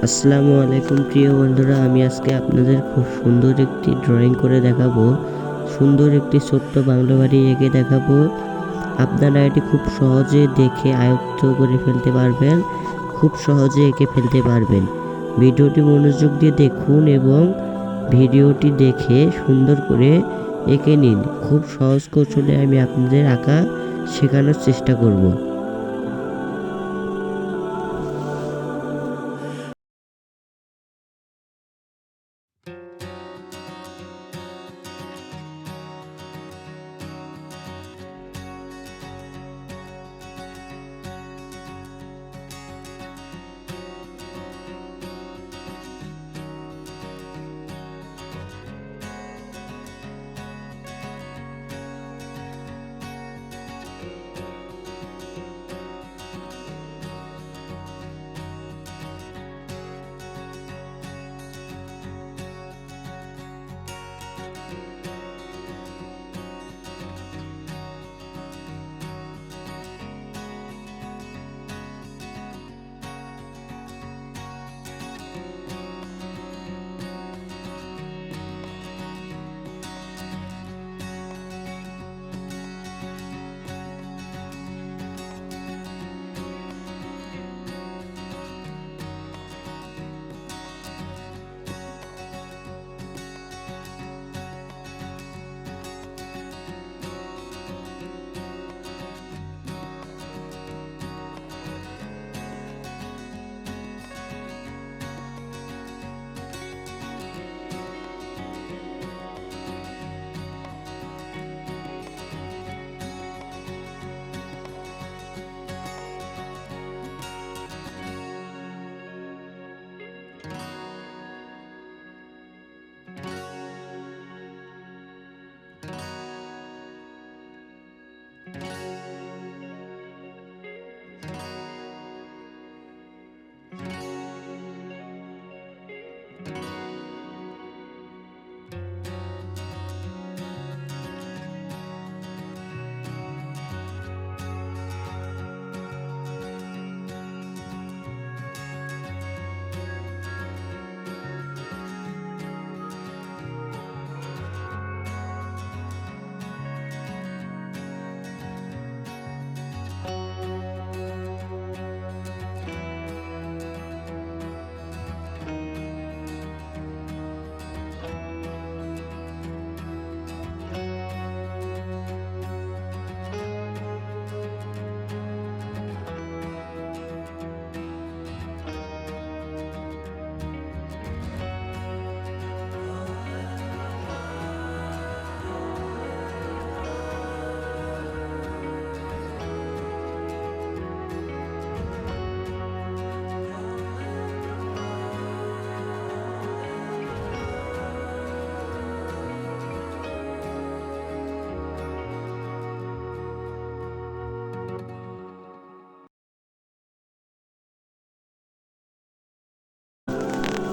আসসালামু আলাইকুম প্রিয় বন্ধুরা, আমি আজকে আপনাদের খুব সুন্দর একটি ড্রয়িং করে দেখাবো। সুন্দর একটি ছোট্ট বাংলো বাড়ি এঁকে দেখাবো। আপনারা এটি খুব সহজে দেখে আয়ত্ত করে ফেলতে পারবেন, খুব সহজে এঁকে ফেলতে পারবেন। ভিডিওটি মনোযোগ দিয়ে দেখুন এবং ভিডিওটি দেখে সুন্দর করে এঁকে নিন। খুব সহজ কৌশলে আমি আপনাদের আঁকা শেখানোর চেষ্টা করব।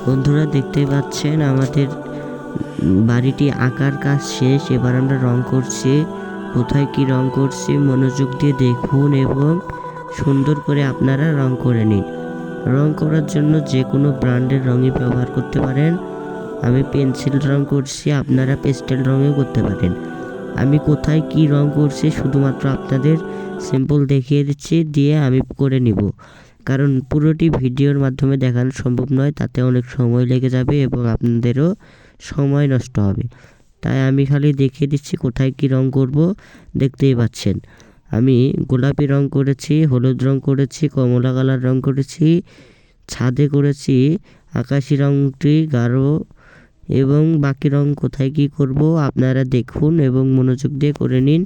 বন্ধুরা, দেখতেই পাচ্ছেন আমাদের বাড়িটি আঁকার কাজ শেষ। এবার আমরা রং করছি। কোথায় কি রং করছি মনোযোগ দিয়ে দেখুন এবং সুন্দর করে আপনারা রং করে নিন। রং করার জন্য যে কোনো ব্র্যান্ডের রঙই ব্যবহার করতে পারেন। আমি পেন্সিল রং করছি, আপনারা পেস্টেল রঙও করতে পারেন। আমি কোথায় কি রং করছি শুধুমাত্র আপনাদের সিম্পল দেখিয়ে দিচ্ছি, দিয়ে আমি করে নিব। কারণ পুরোটি ভিডিওর মাধ্যমে দেখানো সম্ভব নয়, তাতে অনেক সময় লেগে যাবে এবং আপনাদেরও সময় নষ্ট হবে। তাই আমি খালি দেখিয়ে দিচ্ছি কোথায় কি রং করব। দেখতেই পাচ্ছেন আমি গোলাপি রং করেছি, হলুদ রং করেছি, কমলা কালার রং করেছি, ছাদে করেছি আকাশি রংটি গাঢ়, এবং বাকি রং কোথায় কি করব আপনারা দেখুন এবং মনোযোগ দিয়ে করে নিন।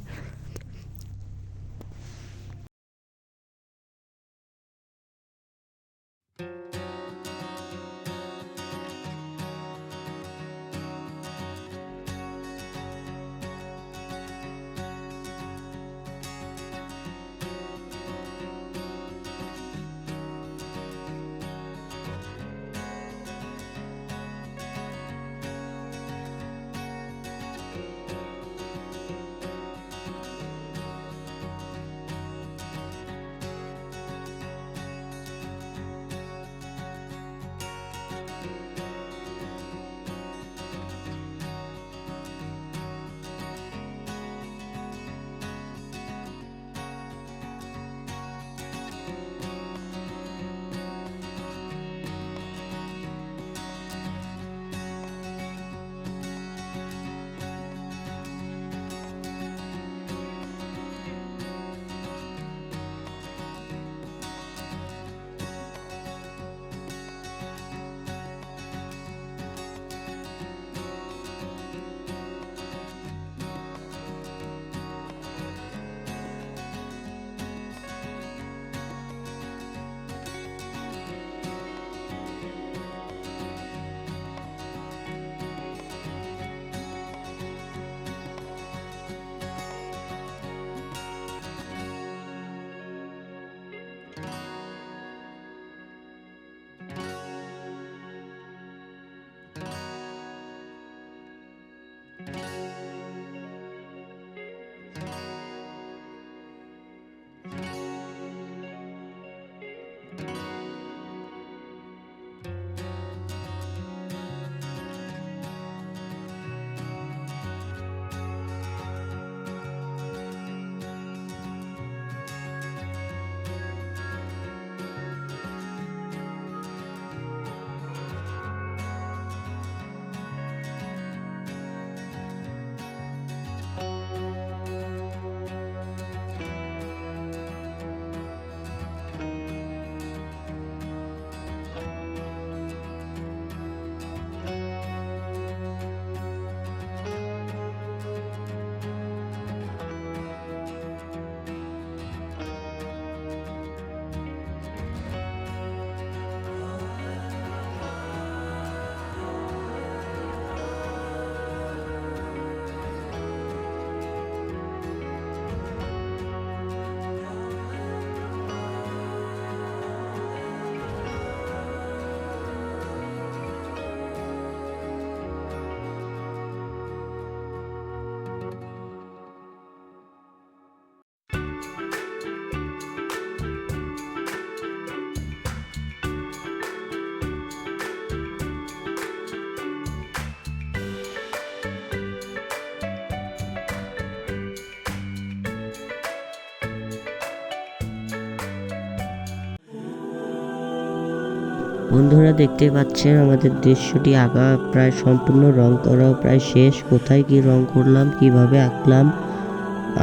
বন্ধুরা দেখতে পাচ্ছেন আমাদের দৃশ্যটি আঁকা প্রায় সম্পূর্ণ, রং করাও প্রায় শেষ। কোথায় কি রং করলাম, কিভাবে আঁকলাম,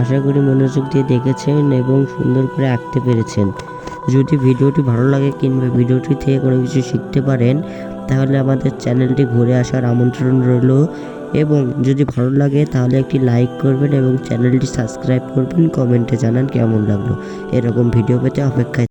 আশা করি মনোযোগ দিয়ে দেখেছেন এবং সুন্দর করে আঁকতে পেরেছেন। যদি ভিডিওটি ভালো লাগে কিংবা ভিডিওটি থেকে কোনো কিছু শিখতে পারেন তাহলে আমাদের চ্যানেলটি ঘুরে আসার আমন্ত্রণ রইল, এবং যদি ভালো লাগে তাহলে একটি লাইক করবেন এবং চ্যানেলটি সাবস্ক্রাইব করবেন। কমেন্টে জানান কেমন লাগলো। এরকম ভিডিও পেতে অপেক্ষায়